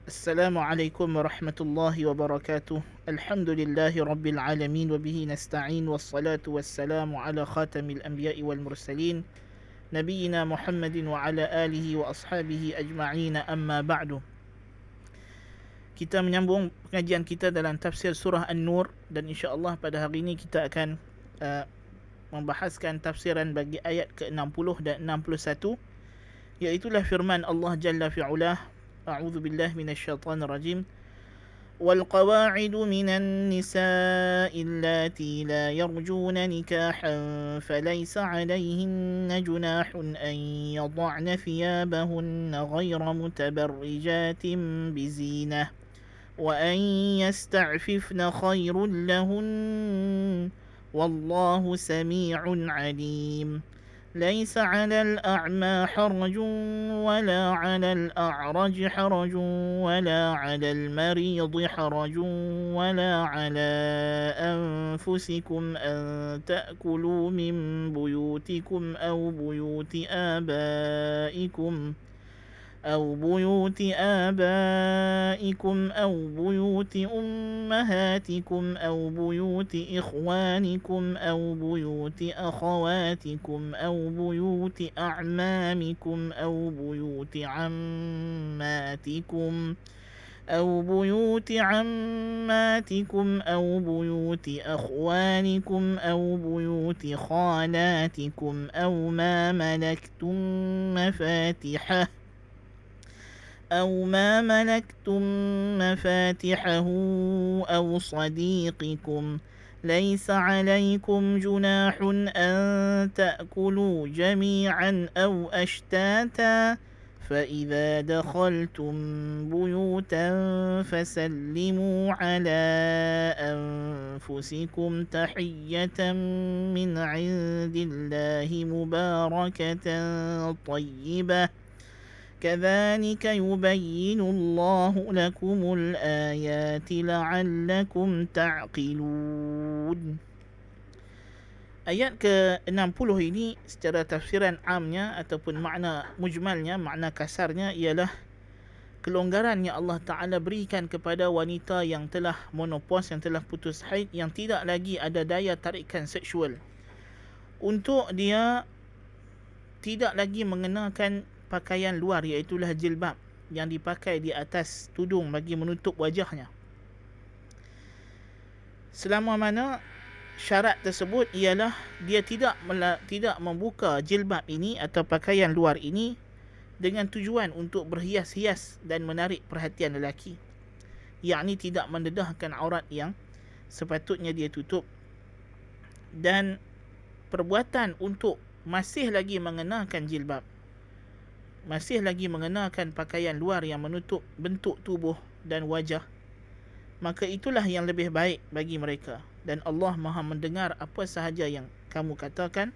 Assalamualaikum warahmatullahi wabarakatuh. Alhamdulillahi rabbil alamin wa bihi nasta'in wassalatu wassalamu ala khatamil anbiya'i wal mursalin nabiyyina Muhammadin wa ala alihi wa ashabihi ajma'in, amma ba'du. Kita menyambung pengajian kita dalam tafsir surah An-Nur, dan insya-Allah pada hari ini kita akan membahaskan tafsiran bagi ayat ke-60 dan 61, iaitu firman Allah Jalla fi'ulah. أعوذ بالله من الشيطان الرجيم والقواعد من النساء اللاتي لا يرجون نكاحا فليس عليهن جناح أن يضعن ثيابهن غير متبرجات بزينة وأن يستعففن خير لهن والله سميع عليم ليس على الأعمى حرج ولا على الأعرج حرج ولا على المريض حرج ولا على أنفسكم أن تأكلوا من بيوتكم أو بيوت آبائكم أو بيوت أمهاتكم أو بيوت إخوانكم أو بيوت أخواتكم أو بيوت أعمامكم أو بيوت عماتكم أو بيوت بيوت أخوانكم أو بيوت خالاتكم أو ما ملكتم مفاتحه أو صديقكم. ليس عليكم جناح أن تأكلوا جميعا أو أشتاتا فإذا دخلتم بيوتا فسلموا على أنفسكم تحية من عند الله مباركة طيبة كذلك يبين الله لكم الآيات لعلكم تعقلون. Ayat ke-60 ini secara tafsiran amnya ataupun makna mujmalnya, makna kasarnya ialah kelonggaran yang Allah Ta'ala berikan kepada wanita yang telah monopause, yang telah putus haid, yang tidak lagi ada daya tarikan seksual, untuk dia tidak lagi mengenakan pakaian luar, iaitulah jilbab yang dipakai di atas tudung bagi menutup wajahnya, selama mana syarat tersebut ialah dia tidak membuka jilbab ini atau pakaian luar ini dengan tujuan untuk berhias-hias dan menarik perhatian lelaki, yakni tidak mendedahkan aurat yang sepatutnya dia tutup, dan perbuatan untuk masih lagi mengenakan jilbab, masih lagi mengenakan pakaian luar yang menutup bentuk tubuh dan wajah, maka itulah yang lebih baik bagi mereka. Dan Allah Maha mendengar apa sahaja yang kamu katakan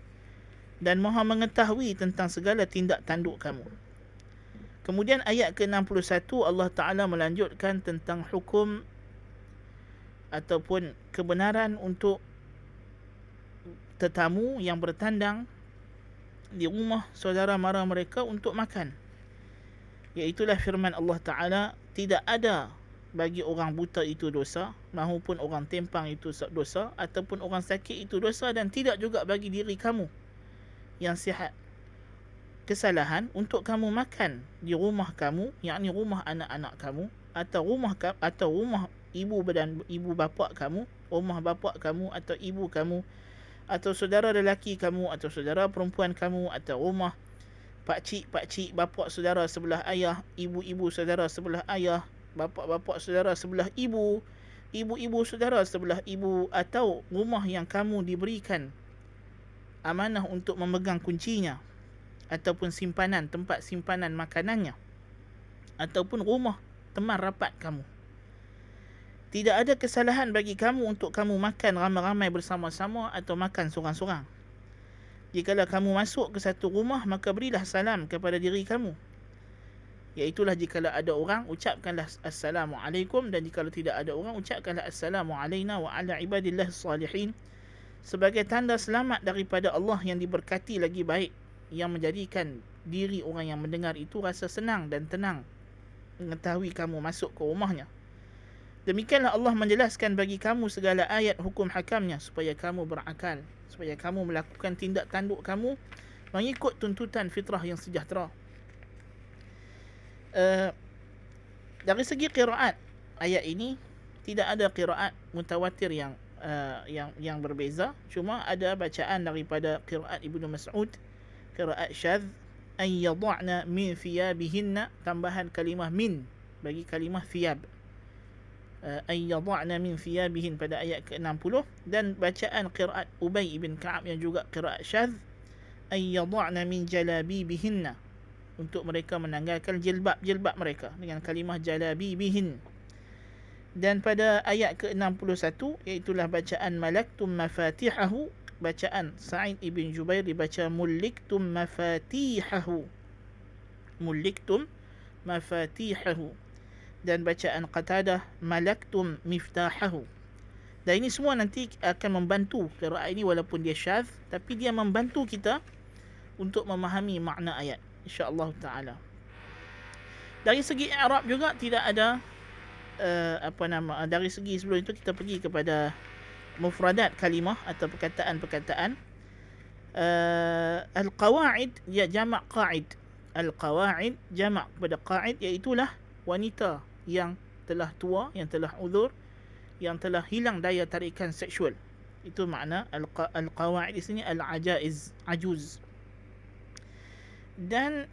dan Maha mengetahui tentang segala tindak tanduk kamu. Kemudian ayat ke-61 Allah Ta'ala melanjutkan tentang hukum ataupun kebenaran untuk tetamu yang bertandang di rumah saudara mara mereka untuk makan, iaitulah firman Allah Ta'ala, tidak ada bagi orang buta itu dosa, mahupun orang tempang itu dosa, ataupun orang sakit itu dosa, dan tidak juga bagi diri kamu yang sihat kesalahan untuk kamu makan di rumah kamu, yakni rumah anak-anak kamu, atau rumah ibu dan ibu bapa kamu, rumah bapa kamu atau ibu kamu, atau saudara lelaki kamu atau saudara perempuan kamu, atau rumah pakcik bapa saudara sebelah ayah, ibu saudara sebelah ayah, bapa saudara sebelah ibu saudara sebelah ibu, atau rumah yang kamu diberikan amanah untuk memegang kuncinya, ataupun tempat simpanan makanannya, ataupun rumah teman rapat kamu. Tidak ada kesalahan bagi kamu untuk kamu makan ramai-ramai bersama-sama atau makan sorang-sorang. Jikalau kamu masuk ke satu rumah, maka berilah salam kepada diri kamu, iaitulah jikalau ada orang, ucapkanlah Assalamualaikum, dan jikalau tidak ada orang, ucapkanlah Assalamu alaina wa ala ibadillah salihin, sebagai tanda selamat daripada Allah yang diberkati lagi baik, yang menjadikan diri orang yang mendengar itu rasa senang dan tenang mengetahui kamu masuk ke rumahnya. Demikianlah Allah menjelaskan bagi kamu segala ayat hukum hakamnya supaya kamu berakal, supaya kamu melakukan tindak tanduk kamu mengikut tuntutan fitrah yang sejahtera. Dari segi qiraat ayat ini tidak ada qiraat mutawatir yang berbeza, cuma ada bacaan daripada qiraat Ibnu Mas'ud, qiraat syadz, ay yad'na min thiyabihinna, tambahan kalimah min bagi kalimah thiyab, ay yad'na min thiyabihin pada ayat ke-60, dan bacaan qiraat Ubay ibn Ka'ab yang juga qiraat syadz, ay yad'na min jalabibihinna, untuk mereka menanggalkan jilbab mereka dengan kalimah jalabibihin. Dan pada ayat ke-61 iaitulah bacaan malaktum mafatihahu, bacaan Sa'id ibn Jubair dibaca mulliktum mafatihahu, mulliktum mafatihahu, dan bacaan Qatadah malaktum miftahahu. Dan ini semua nanti akan membantu qiraat ini, walaupun dia syadz tapi dia membantu kita untuk memahami makna ayat, insya-Allah taala. Dari segi i'rab juga tidak ada dari segi sebelum itu kita pergi kepada mufradat kalimah atau perkataan-perkataan. Al-qawaid ya jamak qa'id. Al-qawaid jamak pada qa'id, iaitulah wanita yang telah tua, yang telah uzur, yang telah hilang daya tarikan seksual. Itu makna al-qawaid di sini, al-ajaiz, ajuz. Dan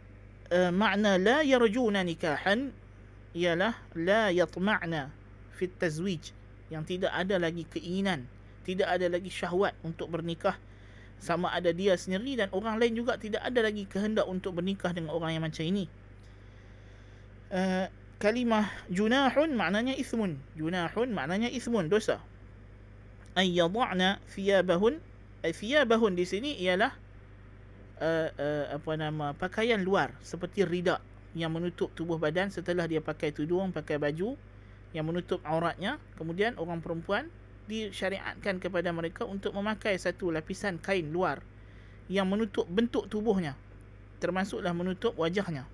makna la yarjuna nikahan ialah la yatma'na fi tazwij, yang tidak ada lagi keinginan, tidak ada lagi syahwat untuk bernikah, sama ada dia sendiri dan orang lain juga tidak ada lagi kehendak untuk bernikah dengan orang yang macam ini. Kalimah junahun maknanya ismun, junahun maknanya ismun, dosa. Ay yad'na thiyabahun, ay thiyabahun di sini ialah pakaian luar seperti rida yang menutup tubuh badan setelah dia pakai tudung, pakai baju yang menutup auratnya. Kemudian orang perempuan disyariatkan kepada mereka untuk memakai satu lapisan kain luar yang menutup bentuk tubuhnya, termasuklah menutup wajahnya.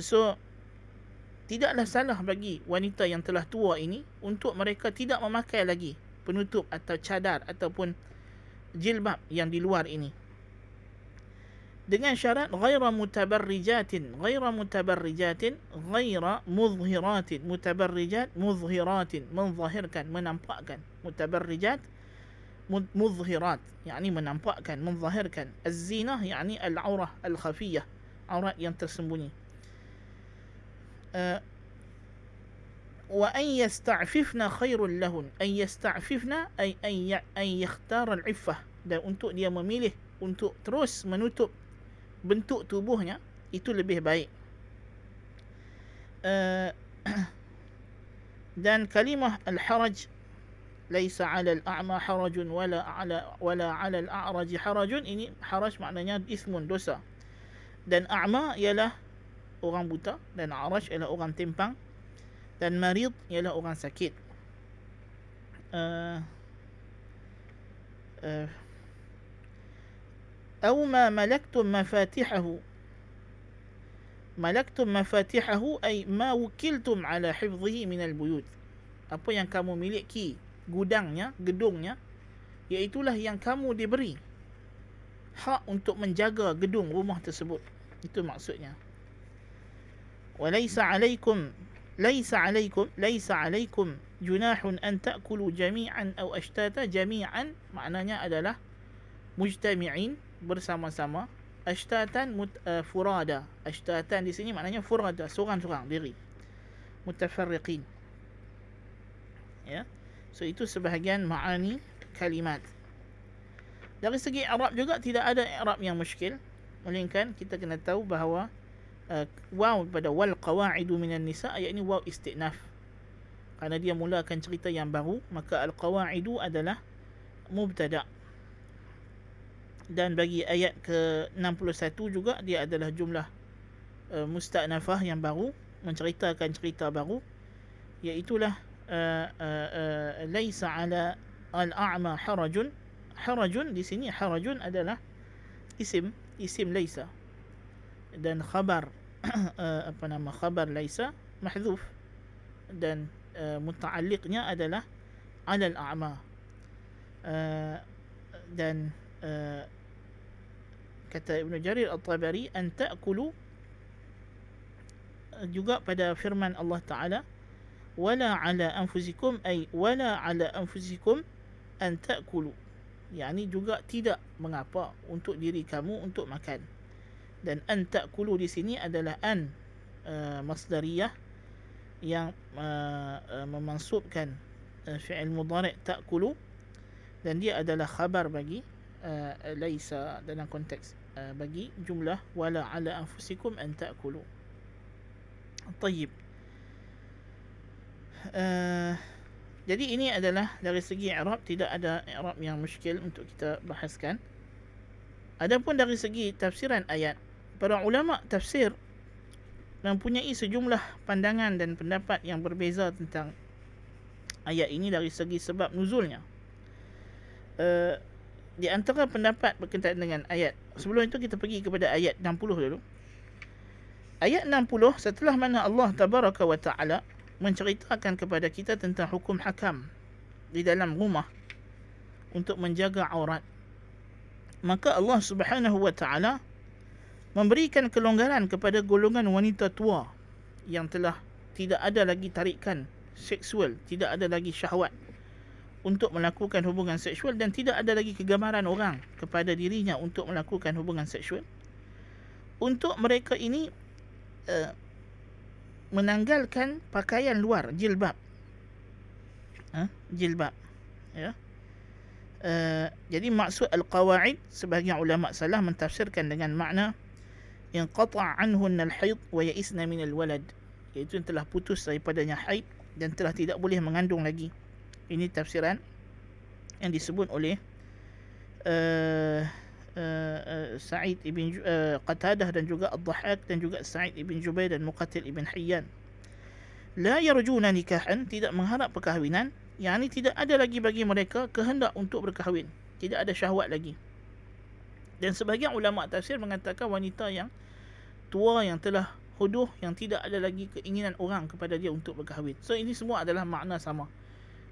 So tidaklah salah bagi wanita yang telah tua ini untuk mereka tidak memakai lagi penutup atau cadar ataupun jilbab yang di luar ini, dengan syarat ghaira mutabarrijatin, ghaira mutabarrijatin, ghaira muzhiratin. Mutabarrijat, muzhiratin, menzahirkan, menampakkan. Mutabarrijat, muzhirat, yakni menampakkan, menzahirkan. Az-zinah yakni al-aurah al-khafiyah, aurat yang tersembunyi. Wa an yasta'fifna khairul lahun. An yasta'fifna ay an yakhtar al-iffah, dan untuk dia memilih untuk terus menutup bentuk tubuhnya, itu lebih baik. Dan kalimah al-haraj, laisa 'ala al-a'ma harajun wala 'ala 'al-a'raj harajun, ini haraj maknanya ismun, dosa. Dan a'ma ialah orang buta, dan a'raj ialah orang timpang, dan marid ialah orang sakit. أو ما ملكتم مفاتحه. ملكتم مفاتحه أي ما وكلتم على حفظه من البيوت. Apa yang kamu miliki gudangnya, gedungnya, iaitulah yang kamu diberi hak untuk menjaga gedung rumah tersebut. Itu maksudnya. وليس عليكم جناح أن تأكلوا جميعا أو أشتاتا. جميعا maknanya adalah mujtami'in, bersama-sama. Ashtatan furada. Ashtatan di sini maknanya furada, seorang-seorang diri. Mutafarriqin. Ya. So itu sebahagian ma'ani kalimat. Dari segi i'rab juga tidak ada i'rab yang muskil, melainkan kita kena tahu bahawa waw pada wal qawa'idu minan nisa, ayat ini waw istinaf. Kerana dia mulakan cerita yang baru, maka al qawa'idu adalah mubtada'. Dan bagi ayat ke-61 juga dia adalah jumlah musta'nafah yang baru, menceritakan cerita baru, iaitulah laisa 'ala al-a'ma harajun. Harajun di sini, harajun adalah isim laisa, dan khabar khabar laisa mahdzuf dan muta'alliqnya adalah 'ala al-a'ma. Dan kata Ibn Jarir At-Tabari, an ta'kulu, juga pada firman Allah Ta'ala, wala 'ala anfusikum, ay wala 'ala anfusikum an ta'kulu, yakni juga tidak mengapa untuk diri kamu untuk makan. Dan an ta'kulu di sini adalah an masdariyah yang memansubkan fi'il mudhari' ta'kulu, dan dia adalah khabar bagi laisa dalam konteks bagi jumlah wala 'ala anfusikum an ta'kulu. Tayyib. Jadi ini adalah dari segi i'rab, tidak ada i'rab yang muskil untuk kita bahaskan. Adapun dari segi tafsiran ayat, para ulama tafsir mempunyai sejumlah pandangan dan pendapat yang berbeza tentang ayat ini dari segi sebab nuzulnya. Di antara pendapat berkaitan dengan ayat, sebelum itu kita pergi kepada ayat 60 dulu. Ayat 60, setelah mana Allah Tabaraka wa Ta'ala menceritakan kepada kita tentang hukum hakam di dalam rumah untuk menjaga aurat, maka Allah Subhanahu wa Ta'ala memberikan kelonggaran kepada golongan wanita tua yang telah tidak ada lagi tarikan seksual, tidak ada lagi syahwat untuk melakukan hubungan seksual, dan tidak ada lagi kegemaran orang kepada dirinya untuk melakukan hubungan seksual. Untuk mereka ini menanggalkan pakaian luar, jilbab. Jilbab, ya. Jadi maksud al-qawaid, sebahagian ulama salah mentafsirkan dengan makna inqata' anhunna al-haid wa ya'isna min al-walad, iaitu yang telah putus daripadanya haid dan telah tidak boleh mengandung lagi. Ini tafsiran yang disebut oleh Sa'id ibn Qatadah dan juga Ad-Dhahhak dan juga Sa'id ibn Jubair dan Muqatil ibn Hayyan. La yarjuna nikahan, tidak mengharap perkahwinan, yakni tidak ada lagi bagi mereka kehendak untuk berkahwin, tidak ada syahwat lagi. Dan sebahagian ulama tafsir mengatakan wanita yang tua, yang telah huduh, yang tidak ada lagi keinginan orang kepada dia untuk berkahwin. So ini semua adalah makna sama.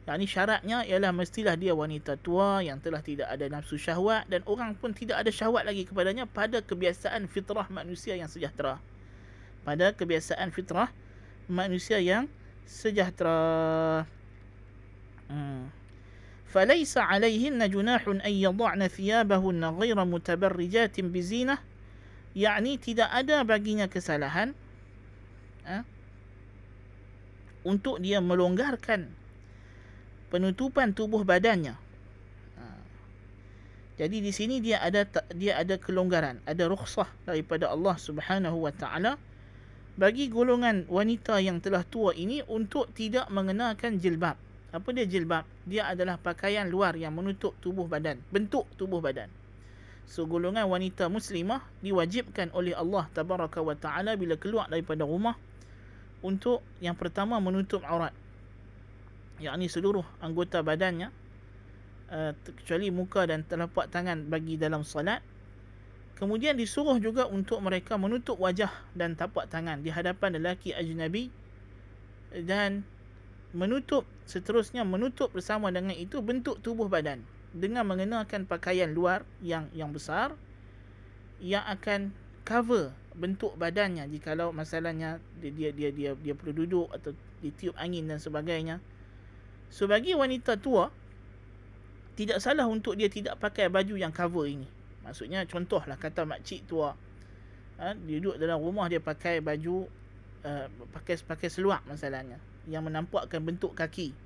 Yakni syaratnya ialah mestilah dia wanita tua yang telah tidak ada nafsu syahwat, dan orang pun tidak ada syahwat lagi kepadanya pada kebiasaan fitrah manusia yang sejahtera. Pada kebiasaan fitrah manusia yang sejahtera. فَلَيْسَ عَلَيْهِنَّ جُنَاحٌ أَنْ يَضَعْنَ ثِيَابَهُنَّ غَيْرَ مُتَبَرِّجَاتٍ بِزِينَةٍ, yakni tidak ada baginya kesalahan untuk dia melonggarkan penutupan tubuh badannya. Jadi di sini dia ada kelonggaran, ada rukhsah daripada Allah Subhanahu wa Ta'ala bagi golongan wanita yang telah tua ini untuk tidak mengenakan jilbab. Apa dia jilbab? Dia adalah pakaian luar yang menutup tubuh badan, bentuk tubuh badan. So golongan wanita muslimah diwajibkan oleh Allah Tabaraka wa Ta'ala bila keluar daripada rumah untuk yang pertama menutup aurat, yakni seluruh anggota badannya, kecuali muka dan telapak tangan bagi dalam salat. Kemudian disuruh juga untuk mereka menutup wajah dan tapak tangan di hadapan lelaki ajnabi, dan seterusnya menutup bersama dengan itu bentuk tubuh badan dengan mengenakan pakaian luar yang besar yang akan cover bentuk badannya jikalau masalahnya dia perlu duduk atau ditiup angin dan sebagainya. So bagi wanita tua, tidak salah untuk dia tidak pakai baju yang cover ini. Maksudnya contohlah kata makcik tua, dia duduk dalam rumah, dia pakai baju pakai seluar masalahnya yang menampakkan bentuk kaki.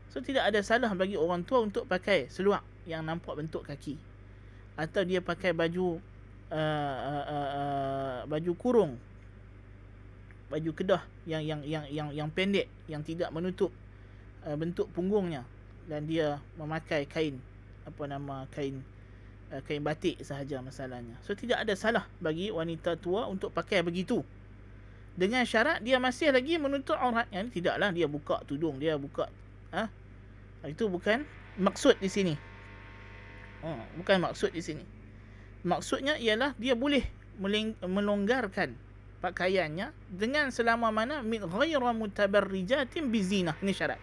So tidak ada salah bagi orang tua untuk pakai seluar yang nampak bentuk kaki, atau dia pakai baju baju kurung, baju kedah yang pendek yang tidak menutup bentuk punggungnya, dan dia memakai kain kain batik sahaja masalahnya. So tidak ada salah bagi wanita tua untuk pakai begitu, dengan syarat dia masih lagi menutup aurat. Yang tidaklah dia buka tudung, dia buka itu bukan maksud di sini. Bukan maksud di sini. Maksudnya ialah dia boleh melonggarkan pakaiannya dengan selama mana min ghaira mutabarrijatin bizinah. Ini syarat.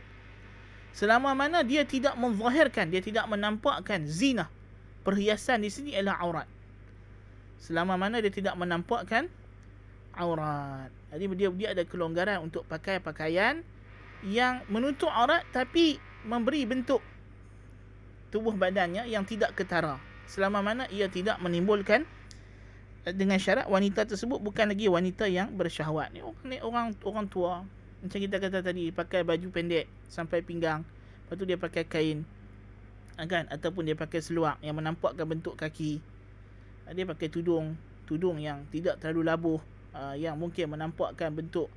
Selama mana dia tidak menzahirkan, dia tidak menampakkan zinah. Perhiasan di sini ialah aurat. Selama mana dia tidak menampakkan aurat. Jadi dia ada kelonggaran untuk pakai pakaian yang menutup aurat tapi memberi bentuk tubuh badannya yang tidak ketara. Selama mana ia tidak menimbulkan, dengan syarat wanita tersebut bukan lagi wanita yang bersyahwat. Ni orang tua. Macam kita kata tadi, pakai baju pendek sampai pinggang. Lepas tu dia pakai kain. Kan? Ataupun dia pakai seluar yang menampakkan bentuk kaki. Dia pakai tudung yang tidak terlalu labuh, yang mungkin menampakkan bentuk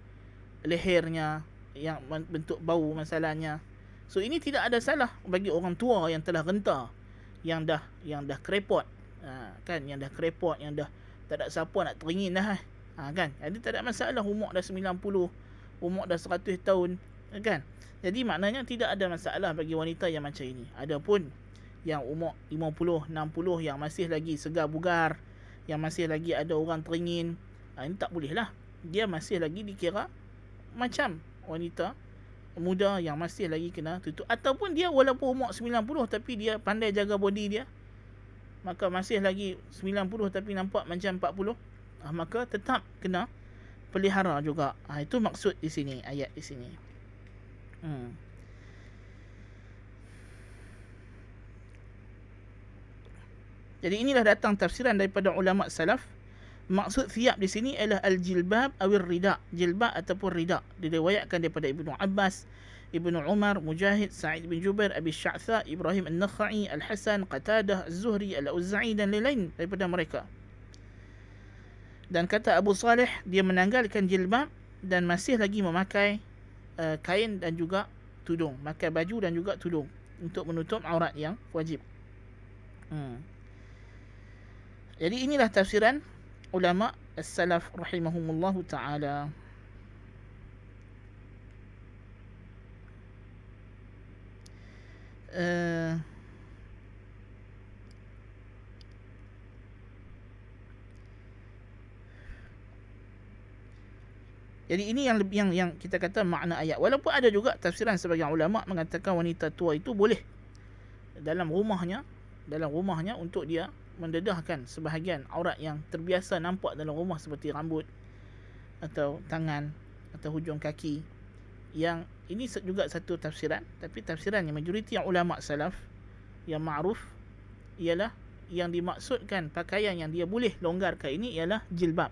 lehernya, yang bentuk bau masalahnya. So ini tidak ada salah bagi orang tua yang telah renta, yang dah krepot, kan, yang dah krepot, yang dah tak ada siapa nak teringin dah, kan. Jadi tak ada masalah, umur dah 90, umur dah 100 tahun, kan. Jadi maknanya tidak ada masalah bagi wanita yang macam ini. Adapun yang umur 50, 60 yang masih lagi segar bugar, yang masih lagi ada orang teringin, ini tak boleh lah. Dia masih lagi dikira macam wanita muda yang masih lagi kena tutup. Ataupun dia walaupun umur 90 tapi dia pandai jaga body dia, maka masih lagi 90 tapi nampak macam 40, maka tetap kena pelihara juga. Itu maksud di sini, ayat di sini. Jadi inilah datang tafsiran daripada ulama salaf. Maksud thiyab di sini ialah al-jilbab awir rida, jilbab ataupun rida. Diriwayatkan daripada Ibnu Abbas, Ibnu Umar, Mujahid, Sa'id bin Jubair, Abi Sya'tha, Ibrahim An-Nakhai, Al-Hasan, Qatadah, Az-Zuhri, Al-Auza'i dan lain-lain daripada mereka. Dan kata Abu Saleh, dia menanggalkan jilbab dan masih lagi memakai kain dan juga tudung, pakai baju dan juga tudung untuk menutup aurat yang wajib. Jadi inilah tafsiran ulama as-salaf rahimahumullahu ta'ala. Jadi ini yang kita kata makna ayat. Walaupun ada juga tafsiran sebagian ulama mengatakan wanita tua itu boleh dalam rumahnya untuk dia mendedahkan sebahagian aurat yang terbiasa nampak dalam rumah seperti rambut atau tangan atau hujung kaki. Yang ini juga satu tafsiran, tapi tafsiran yang majoriti yang ulama salaf yang ma'ruf ialah yang dimaksudkan pakaian yang dia boleh longgarkan ini ialah jilbab,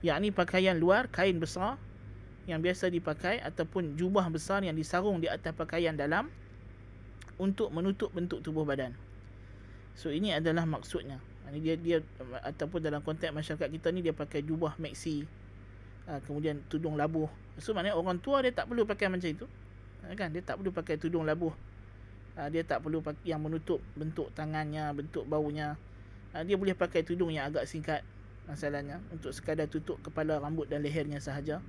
yakni pakaian luar, kain besar yang biasa dipakai, ataupun jubah besar yang disarung di atas pakaian dalam untuk menutup bentuk tubuh badan. So ini adalah maksudnya. Dia ataupun dalam konteks masyarakat kita ni dia pakai jubah maxi, kemudian tudung labuh. So maknanya orang tua dia tak perlu pakai macam itu, kan? Dia tak perlu pakai tudung labuh, dia tak perlu yang menutup bentuk tangannya, bentuk baunya. Dia boleh pakai tudung yang agak singkat masalahnya, untuk sekadar tutup kepala, rambut dan lehernya sahaja.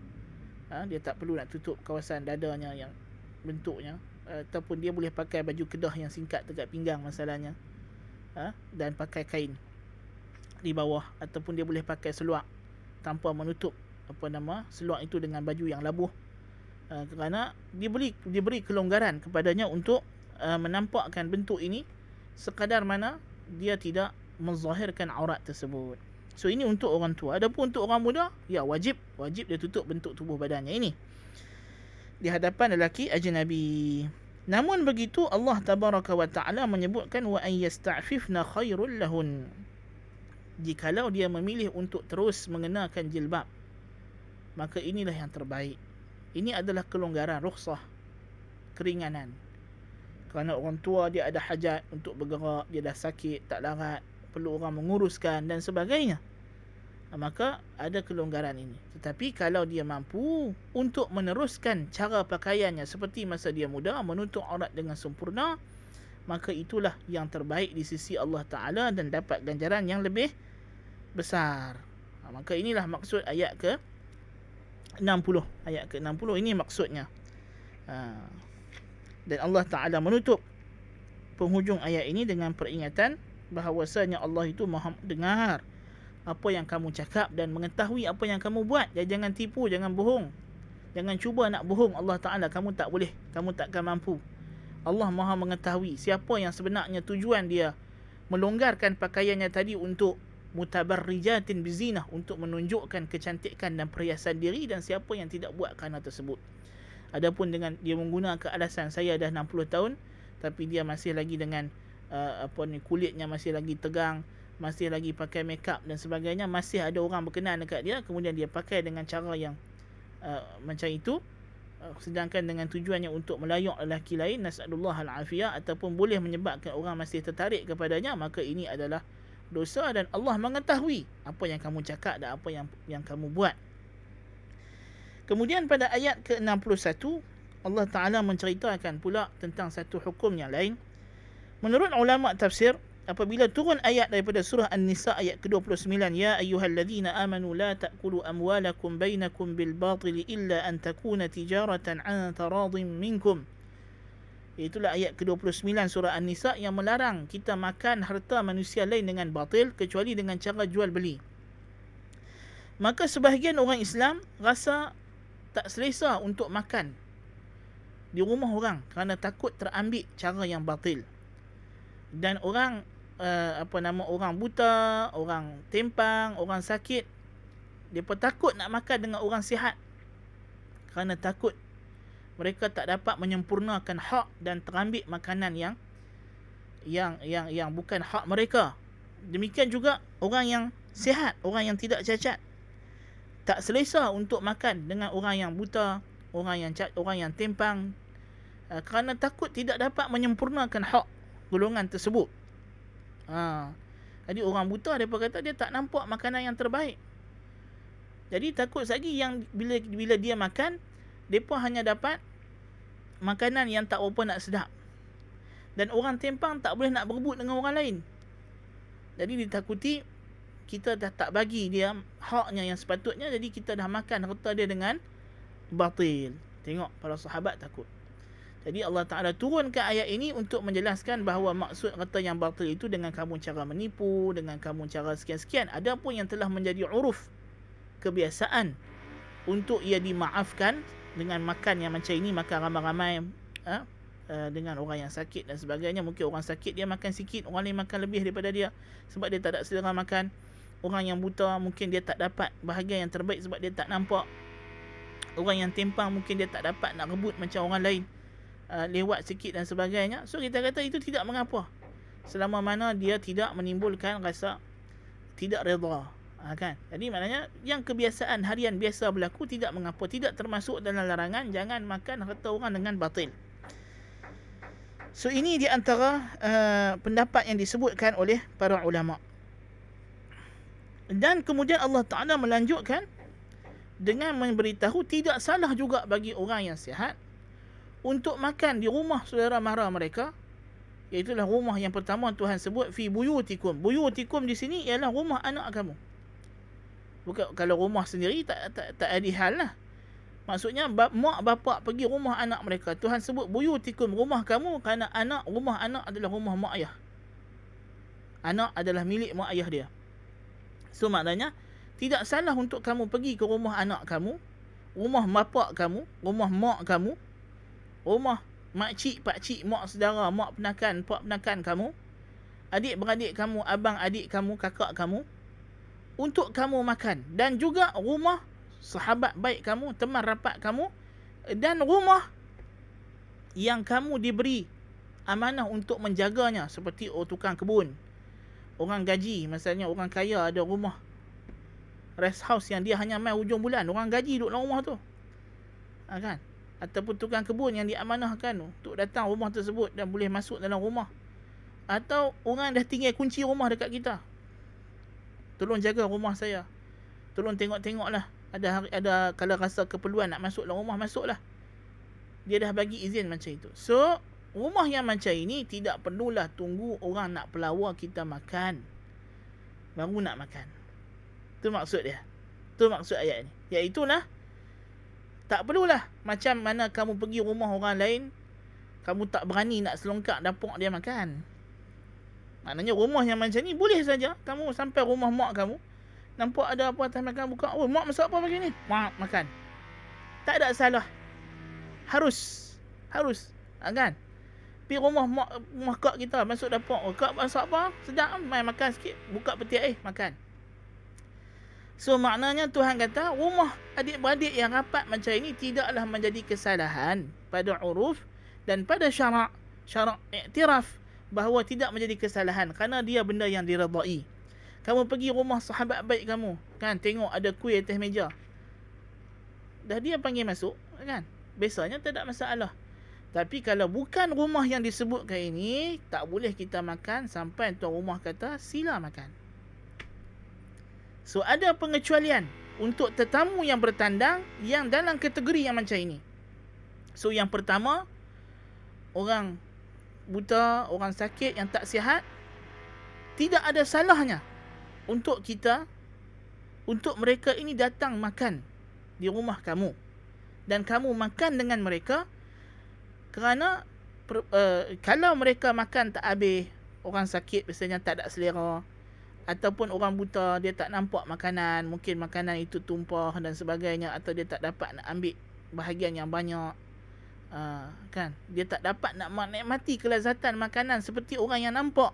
Dia tak perlu nak tutup kawasan dadanya yang bentuknya, ataupun dia boleh pakai baju kedah yang singkat dekat pinggang masalahnya, dan pakai kain di bawah, ataupun dia boleh pakai seluar tanpa menutup seluar itu dengan baju yang labuh, kerana diberi kelonggaran kepadanya untuk menampakkan bentuk ini sekadar mana dia tidak menzahirkan aurat tersebut. So ini untuk orang tua. Adapun untuk orang muda, ya wajib dia tutup bentuk tubuh badannya ini di hadapan lelaki ajnabi. Namun begitu Allah tabaraka wa ta'ala menyebutkan wa an yasta'fifna khairul lahun. Jikalau dia memilih untuk terus mengenakan jilbab, maka inilah yang terbaik. Ini adalah kelonggaran, rukhsah, keringanan. Kerana orang tua dia ada hajat untuk bergerak, dia dah sakit, tak larat, perlu orang menguruskan dan sebagainya, maka ada kelonggaran ini. Tetapi kalau dia mampu untuk meneruskan cara pakaiannya seperti masa dia muda, menutup aurat dengan sempurna, maka itulah yang terbaik di sisi Allah Ta'ala dan dapat ganjaran yang lebih besar. Maka inilah maksud ayat ke-60. Ayat ke-60 ini maksudnya. Dan Allah Ta'ala menutup penghujung ayat ini dengan peringatan bahawasanya Allah itu Maha dengar apa yang kamu cakap dan mengetahui apa yang kamu buat. Jangan tipu, jangan bohong. Jangan cuba nak bohong Allah Ta'ala. Kamu tak boleh, kamu takkan mampu. Allah Maha mengetahui siapa yang sebenarnya tujuan dia melonggarkan pakaiannya tadi untuk mutabarrijatin bizinah, untuk menunjukkan kecantikan dan perhiasan diri, dan siapa yang tidak buat kerana tersebut. Adapun dengan dia menggunakan alasan saya dah 60 tahun tapi dia masih lagi dengan kulitnya masih lagi tegang, masih lagi pakai makeup dan sebagainya, masih ada orang berkenan dekat dia, kemudian dia pakai dengan cara yang macam itu, sedangkan dengan tujuannya untuk melayok lelaki lain, nas'alullah al-afiyah, ataupun boleh menyebabkan orang masih tertarik kepadanya, maka ini adalah dosa dan Allah mengetahui apa yang kamu cakap dan apa yang kamu buat. Kemudian pada ayat ke-61 Allah Ta'ala menceritakan pula tentang satu hukum yang lain. Menurut ulama tafsir, apabila turun ayat daripada surah An-Nisa ayat ke-29, ya ayyuhalladzina amanu la ta'kulu amwalakum bainakum bil batil illa an takuna tijaratan an taradin minkum. Itulah ayat ke-29 surah An-Nisa yang melarang kita makan harta manusia lain dengan batil kecuali dengan cara jual beli. Maka sebahagian orang Islam rasa tak selesa untuk makan di rumah orang kerana takut terambil cara yang batil. Dan orang orang buta, orang tempang, orang sakit, mereka takut nak makan dengan orang sihat kerana takut mereka tak dapat menyempurnakan hak dan terambil makanan yang bukan hak mereka. Demikian juga orang yang sihat, orang yang tidak cacat, tak selesa untuk makan dengan orang yang buta, orang yang tempang, kerana takut tidak dapat menyempurnakan hak golongan tersebut. Jadi orang buta mereka kata dia tak nampak makanan yang terbaik. Jadi takut lagi yang bila dia makan, mereka hanya dapat makanan yang tak apa nak sedap. Dan orang tempang tak boleh nak berebut dengan orang lain. Jadi ditakuti kita dah tak bagi dia haknya yang sepatutnya, jadi kita dah makan harta dia dengan batil. Tengok para sahabat takut. Jadi Allah Ta'ala turunkan ayat ini untuk menjelaskan bahawa maksud harta yang batil itu dengan kamu cara menipu, dengan kamu cara sekian-sekian. Ada pun yang telah menjadi uruf, kebiasaan untuk ia dimaafkan dengan makan yang macam ini, makan ramai-ramai dengan orang yang sakit dan sebagainya. Mungkin orang sakit dia makan sikit, orang lain makan lebih daripada dia sebab dia tak ada selera makan. Orang yang buta mungkin dia tak dapat bahagian yang terbaik sebab dia tak nampak. Orang yang tempang mungkin dia tak dapat nak rebut macam orang lain, lewat sikit dan sebagainya. So kita kata itu tidak mengapa, selama mana dia tidak menimbulkan rasa tidak redha, kan? Jadi maknanya yang kebiasaan harian biasa berlaku tidak mengapa, tidak termasuk dalam larangan jangan makan harta orang dengan batil. So ini di antara pendapat yang disebutkan oleh para ulama. Dan kemudian Allah Ta'ala melanjutkan dengan memberitahu tidak salah juga bagi orang yang sihat untuk makan di rumah saudara mara mereka. Iaitulah rumah yang pertama Tuhan sebut fi buyutikum. Buyutikum di sini ialah rumah anak kamu. Bukan kalau rumah sendiri tak ada hal lah. Maksudnya mak bapak pergi rumah anak mereka. Tuhan sebut buyutikum, rumah kamu, kerana rumah anak adalah rumah mak ayah. Anak adalah milik mak ayah dia. So maknanya tidak salah untuk kamu pergi ke rumah anak kamu, rumah bapak kamu, rumah mak kamu, rumah makcik, pakcik, mak saudara, mak penakan, pak penakan kamu, adik-beradik kamu, abang adik kamu, kakak kamu, untuk kamu makan. Dan juga rumah sahabat baik kamu, teman rapat kamu, dan rumah yang kamu diberi amanah untuk menjaganya, seperti tukang kebun, orang gaji. Misalnya orang kaya ada rumah rest house yang dia hanya main hujung bulan, orang gaji duduk dalam rumah tu, kan? Ataupun tukang kebun yang diamanahkan untuk datang rumah tersebut dan boleh masuk dalam rumah. Atau orang dah tinggal kunci rumah dekat kita, tolong jaga rumah saya, tolong tengok-tengoklah, ada kalau rasa keperluan nak masuk dalam rumah, masuklah. Dia dah bagi izin macam itu. So rumah yang macam ini tidak perlulah tunggu orang nak pelawar kita makan baru nak makan. Itu maksud dia. Itu maksud ayat ni. Iaitulah tak perlulah macam mana kamu pergi rumah orang lain, kamu tak berani nak selongkak dapur dia makan. Maknanya rumah yang macam ni boleh saja kamu sampai rumah mak kamu, Nampak ada apa atas makan, buka. Oh, mak masak apa pagi ni? Mak makan. Tak ada salah. Harus. Kan? Pergi rumah kak kita, masuk dapur. Oh, kak masak apa? Sedap, main makan sikit. Buka peti makan. So maknanya Tuhan kata rumah adik-beradik yang rapat macam ini tidaklah menjadi kesalahan pada uruf dan pada syarak iktiraf bahawa tidak menjadi kesalahan kerana dia benda yang diredai. Kamu pergi rumah sahabat baik kamu, kan, tengok ada kuih atas meja, dah dia panggil masuk, kan, biasanya tak ada masalah. Tapi kalau bukan rumah yang disebutkan ini, tak boleh kita makan sampai tuan rumah kata sila makan. So ada pengecualian untuk tetamu yang bertandang yang dalam kategori yang macam ini. So yang pertama, orang buta, orang sakit yang tak sihat, tidak ada salahnya untuk mereka ini datang makan di rumah kamu dan kamu makan dengan mereka. Kerana kalau mereka makan tak habis, orang sakit biasanya tak ada selera, ataupun orang buta dia tak nampak makanan, mungkin makanan itu tumpah dan sebagainya, atau dia tak dapat nak ambil bahagian yang banyak, kan, dia tak dapat nak menikmati kelazatan makanan seperti orang yang nampak.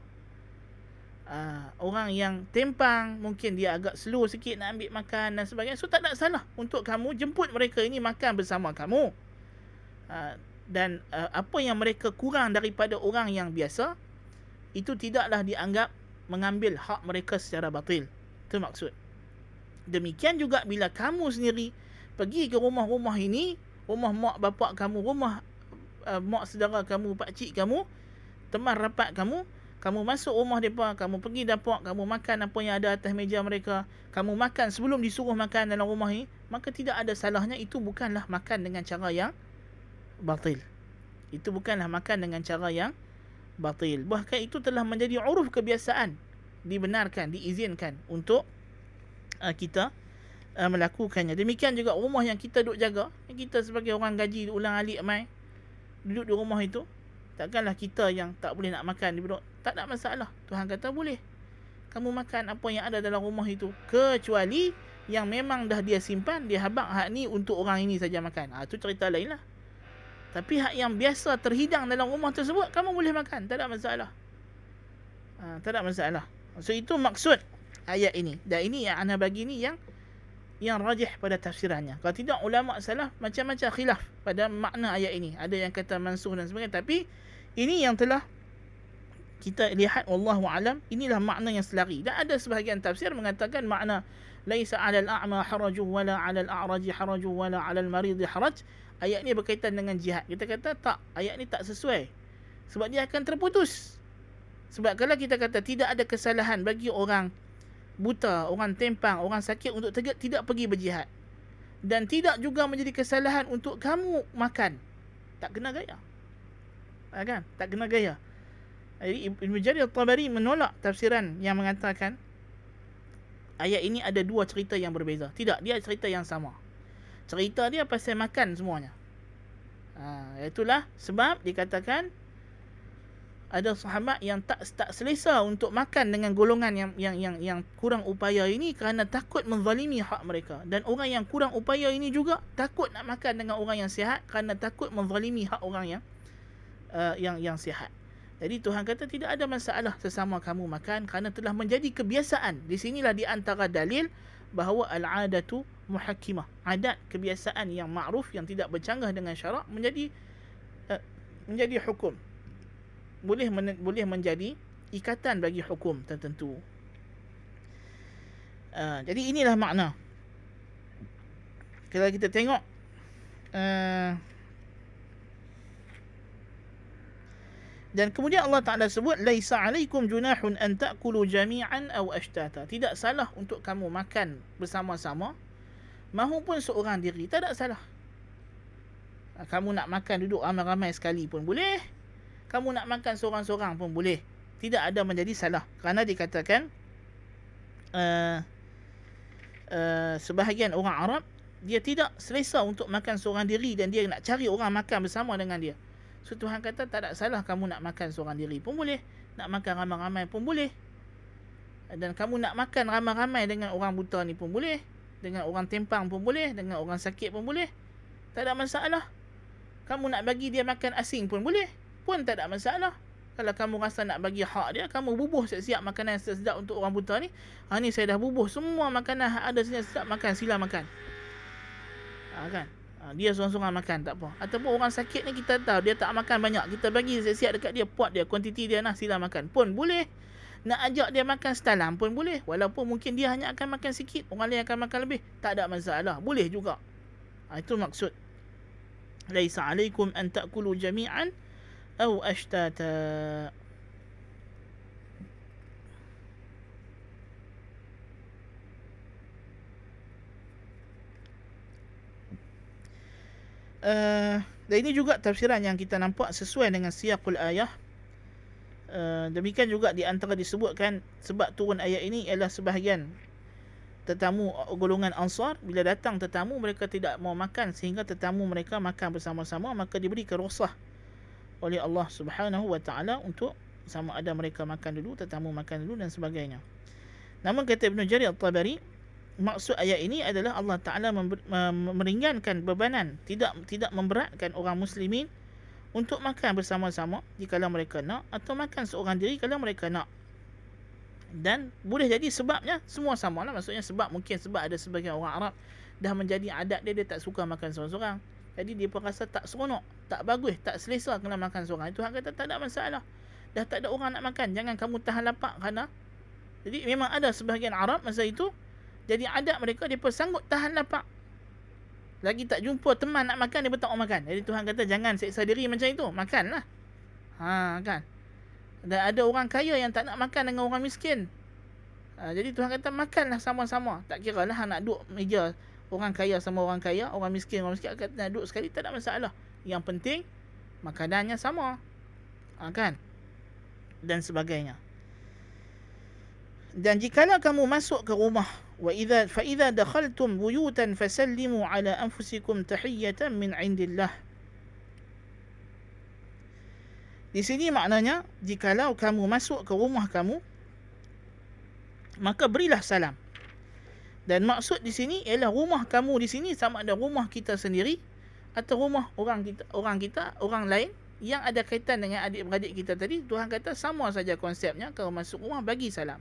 Orang yang tempang, mungkin dia agak slow sikit nak ambil makan dan sebagainya. So tak ada salah untuk kamu jemput mereka ini makan bersama kamu. Dan apa yang mereka kurang daripada orang yang biasa, itu tidaklah dianggap mengambil hak mereka secara batil. Itu maksud. Demikian juga bila kamu sendiri pergi ke rumah-rumah ini, rumah mak bapak kamu, rumah mak saudara kamu, pakcik kamu, teman rapat kamu, kamu masuk rumah mereka, kamu pergi dapur, kamu makan apa yang ada atas meja mereka, kamu makan sebelum disuruh makan dalam rumah ini, maka tidak ada salahnya. Itu bukanlah makan dengan cara yang batil. Itu bukanlah makan dengan cara yang batil. Bahkan itu telah menjadi uruf kebiasaan, dibenarkan, diizinkan untuk kita melakukannya. Demikian juga rumah yang kita duk jaga, yang kita sebagai orang gaji ulang alik mai duduk di rumah itu, takkanlah kita yang tak boleh nak makan duduk. Tak ada masalah. Tuhan kata boleh kamu makan apa yang ada dalam rumah itu, kecuali yang memang dah dia simpan, dia habaq hak ni untuk orang ini saja makan. Itu cerita lain lah. Tapi hak yang biasa terhidang dalam rumah tersebut, kamu boleh makan, tak ada masalah. Tak ada masalah. So itu maksud ayat ini. Dan ini yang ana bagi ni yang rajih pada tafsirannya. Kalau tidak, ulama salaf macam-macam khilaf pada makna ayat ini. Ada yang kata mansuh dan sebagainya. Tapi ini yang telah kita lihat, wallahu alam, inilah makna yang selari. Dan ada sebahagian tafsir mengatakan makna laisa 'alal a'ma harajun wala 'alal a'raji harajun wala 'alal maridi haraj. Ayat ni berkaitan dengan jihad. Kita kata tak, ayat ni tak sesuai. Sebab dia akan terputus. Sebab kalau kita kata tidak ada kesalahan bagi orang buta, orang tempang, orang sakit untuk tidak pergi berjihad, dan tidak juga menjadi kesalahan untuk kamu makan, tak kena gaya. Kan? Tak kena gaya. Jadi Ibn Jarir At-Tabari menolak tafsiran yang mengatakan ayat ini ada dua cerita yang berbeza. Tidak, dia cerita yang sama. Cerita dia pasal makan semuanya. Itulah sebab dikatakan ada sahabat yang tak selesa untuk makan dengan golongan yang kurang upaya ini kerana takut menzalimi hak mereka. Dan orang yang kurang upaya ini juga takut nak makan dengan orang yang sihat kerana takut menzalimi hak orang yang sihat. Jadi Tuhan kata tidak ada masalah sesama kamu makan kerana telah menjadi kebiasaan. Di sinilah di antara dalil bahawa al-'adatu muhakkimah. Adat, kebiasaan yang ma'ruf, yang tidak bercanggah dengan syarak, menjadi hukum. Boleh menjadi ikatan bagi hukum tertentu. Jadi inilah makna. Kalau kita tengok dan kemudian Allah Ta'ala sebut laisa 'alaikum junahun an ta'kulu jami'an aw ashtata. Tidak salah untuk kamu makan bersama-sama mahupun seorang diri, tak ada salah. Kamu nak makan duduk ramai-ramai sekali pun boleh, kamu nak makan seorang-seorang pun boleh. Tidak ada menjadi salah. Kerana dikatakan sebahagian orang Arab, dia tidak selesa untuk makan seorang diri dan dia nak cari orang makan bersama dengan dia. So Tuhan kata tak ada salah kamu nak makan seorang diri pun boleh, nak makan ramai-ramai pun boleh. Dan kamu nak makan ramai-ramai dengan orang buta ni pun boleh, dengan orang tempang pun boleh, dengan orang sakit pun boleh. Tak ada masalah. Kamu nak bagi dia makan asing pun boleh, pun tak ada masalah. Kalau kamu rasa nak bagi hak dia, kamu bubuh siap-siap makanan sedap untuk orang buta ni. Ni saya dah bubuh semua makanan ada sedap, makan, sila makan. Kan? Dia seorang-seorang makan, tak apa. Ataupun orang sakit ni kita tahu dia tak makan banyak, kita bagi siap-siap dekat dia, pot dia, kuantiti dia, sila makan, pun boleh. Nak ajak dia makan setalam pun boleh, walaupun mungkin dia hanya akan makan sikit, orang lain akan makan lebih, tak ada masalah, boleh juga. Itu maksud laisa alaikum an ta'kulu jami'an aw ashtata. Dan ini juga tafsiran yang kita nampak sesuai dengan siyaqul ayah. Demikian juga di antara disebutkan sebab turun ayat ini ialah sebahagian tetamu golongan Ansar, bila datang tetamu mereka tidak mau makan sehingga tetamu mereka makan bersama-sama, maka diberikan rukhsah oleh Allah Subhanahu wa taala untuk sama ada mereka makan dulu, tetamu makan dulu dan sebagainya. Namun kata Ibn Jarir At-Tabari, maksud ayat ini adalah Allah Taala meringankan bebanan, tidak memberatkan orang muslimin untuk makan bersama-sama jika mereka nak, atau makan seorang diri kalau mereka nak. Dan boleh jadi sebabnya semua sama lah. Maksudnya sebab, mungkin sebab ada sebagian orang Arab dah menjadi adat dia tak suka makan seorang-seorang. Jadi dia pun rasa tak seronok, tak bagus, tak selesa kena makan seorang. Tuhan kata tak ada masalah, dah tak ada orang nak makan, jangan kamu tahan lapar. Kerana jadi memang ada sebahagian Arab masa itu, jadi adat mereka, dia pun sanggup tahan lapar. Lagi tak jumpa teman nak makan, dia pun tak mau makan. Jadi Tuhan kata jangan seksa diri macam itu, makanlah. Kan. Dan ada orang kaya yang tak nak makan dengan orang miskin. Jadi Tuhan kata makanlah sama-sama. Tak kira lah nak duduk meja orang kaya sama orang kaya, orang miskin akan nak duduk sekali, tak ada masalah. Yang penting makanannya sama. Kan. Dan sebagainya. Dan jikalau kamu masuk ke rumah, fa idza dakhaltum buyutan fasallimu ala anfusikum tahiyatan min indillah. Di sini maknanya, jikalau kamu masuk ke rumah kamu, maka berilah salam. Dan maksud di sini ialah rumah kamu di sini sama ada rumah kita sendiri atau rumah orang kita, orang lain yang ada kaitan dengan adik-beradik kita tadi. Tuhan kata sama saja konsepnya, kalau masuk rumah bagi salam.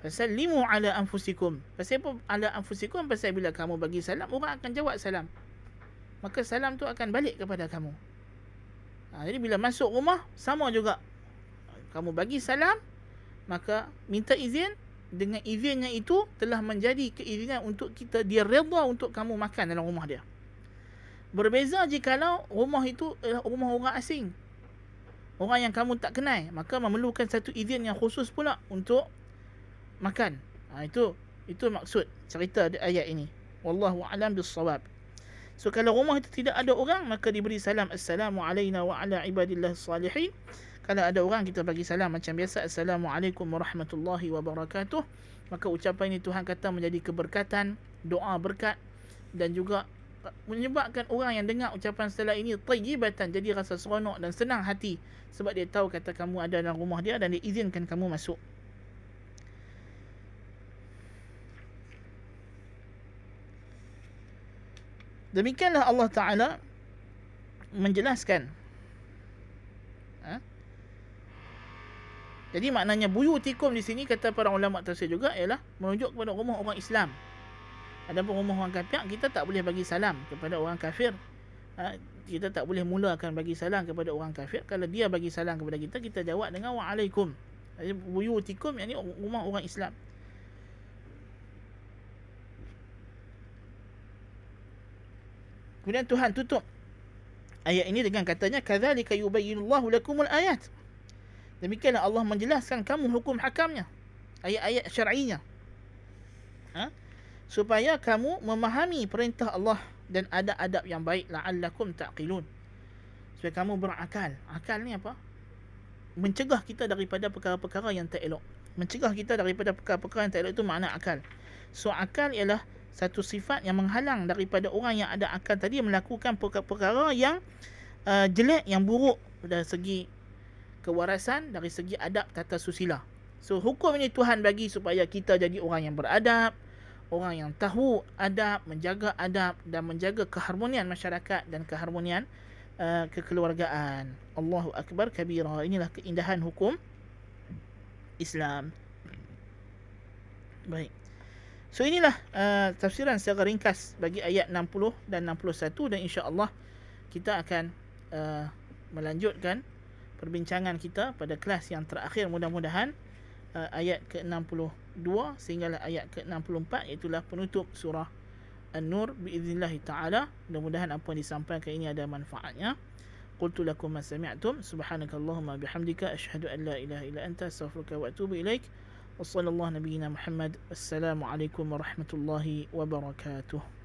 Fasallimu ala anfusikum. Pasal apa ala anfusikum? Pasal bila kamu bagi salam, orang akan jawab salam. Maka salam tu akan balik kepada kamu. Jadi bila masuk rumah, sama juga. Kamu bagi salam, maka minta izin. Dengan izinnya itu telah menjadi keizinan untuk kita, dia redha untuk kamu makan dalam rumah dia. Berbeza jikalau rumah itu adalah rumah orang asing, orang yang kamu tak kenal, maka memerlukan satu izin yang khusus pula untuk makan. Itu maksud cerita ayat ini. Wallahu a'lam bis-shawab. So kalau rumah itu tidak ada orang, maka diberi salam, assalamu alayna wa ala ibadillah salihin. Kalau ada orang, kita bagi salam macam biasa, assalamualaikum warahmatullahi wabarakatuh. Maka ucapan ini Tuhan kata menjadi keberkatan, doa berkat, dan juga menyebabkan orang yang dengar ucapan setelah ini tayyibatan, jadi rasa seronok dan senang hati, sebab dia tahu kata kamu ada dalam rumah dia dan dia izinkan kamu masuk. Demikianlah Allah Ta'ala menjelaskan. Jadi maknanya buyutikum di sini, kata para ulama tafsir juga, ialah menunjuk kepada rumah orang Islam. Adapun rumah orang kafir, kita tak boleh bagi salam kepada orang kafir. Kita tak boleh mulakan bagi salam kepada orang kafir. Kalau dia bagi salam kepada kita, kita jawab dengan wa'alaikum. Jadi buyutikum, yakni rumah orang Islam. Kemudian Tuhan tutup ayat ini dengan katanya, kadzalika yubayyinullahu lakumul ayat. Demikianlah Allah menjelaskan kamu hukum hakamnya, ayat-ayat syar'inya, supaya kamu memahami perintah Allah dan adab-adab yang baik, la'allakum taqilun, supaya kamu berakal. Akal ni apa? Mencegah kita daripada perkara-perkara yang tak elok. Mencegah kita daripada perkara-perkara yang tak elok, itu makna akal. So akal ialah satu sifat yang menghalang daripada orang yang ada akal tadi melakukan perkara-perkara yang jelek, yang buruk dari segi kewarasan, dari segi adab tata susila. So hukum ini Tuhan bagi supaya kita jadi orang yang beradab, orang yang tahu adab, menjaga adab dan menjaga keharmonian masyarakat dan keharmonian kekeluargaan. Allahu akbar kabira. Inilah keindahan hukum Islam. Baik. So inilah tafsiran secara ringkas bagi ayat 60 dan 61, dan insya-Allah kita akan melanjutkan perbincangan kita pada kelas yang terakhir, mudah-mudahan ayat ke-62 sehinggalah ayat ke-64, iaitu penutup surah An-Nur biiznillah taala. Mudah-mudahan apa yang disampaikan ini ada manfaatnya. Qultu lakum ma sami'tum, subhanakallahumma bihamdika asyhadu an la ilaha illa anta astaghfiruka wa atubu ilaik. Wassallallahu nabiyina Muhammad. Assalamualaikum warahmatullahi wabarakatuh.